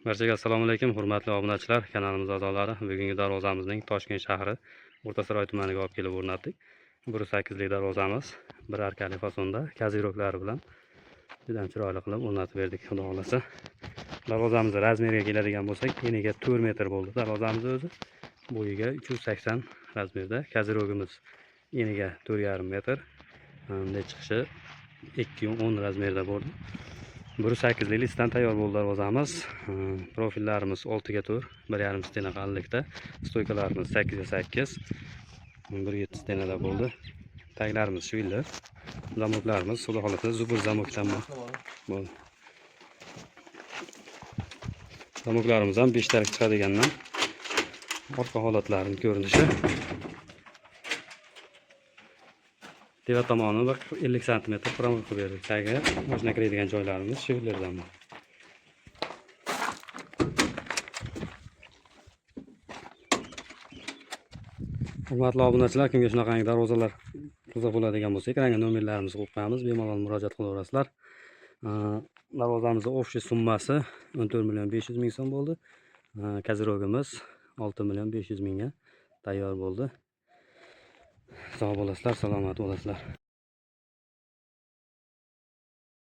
Barchaga assalomu alaykum, hurmatli obunachilar, kanalimiz a'zolari. Bugungi darvozamizning Toshkent shahri O'rtasaroy tumaniga olib kelib o'rnatdik. 1.8 lik darvozamiz, bir arkali fasonda, kaziroklari bilan juda chiroyli qilib o'rnatib berdik, xudo xolasa. Darvozamiz razmeriga keladigan bo'lsak, eniga 4 metr bo'ldi darvozamiz o'zi. Bo'yiga 380 razmerda. Kazirogimiz eniga 4,5 metr. Bunday chiqishi 210 razmerda bo'ldi. 1.8 lik listdan tayyor bo'ldi darvozamiz. Profillarimiz 6 ga 4, 1,5 stena qalinlikda. Stoykalarimiz 8 ga 8, 1.7 stenada bo'ldi. Taglarimiz shvilli. Zamoklarimiz xudo xolasa zubur zamokdan bo'ldi. Zamoklarimiz ham 5 tarik chiqadigandan orqa holatlarining ko'rinishi. Teva tomoni 50 cm pramol qilib berdik. Tagiga mashina kiradigan joylarimiz shvillardan bor. Hurmatli obunachilar, kimga shunaqangi darvozalar qiziq bo'ladigan bo'lsa, ekranga nomerlarimizni qo'yib qo'yamiz, bemalol murojaat qilaverasizlar. Darvozamizning общий summasi 14.500.000 so'm bo'ldi. Kazirogimiz 6.500.000 ga tayyor bo'ldi. Sog' bo'lasizlar, salomat bo'lasizlar.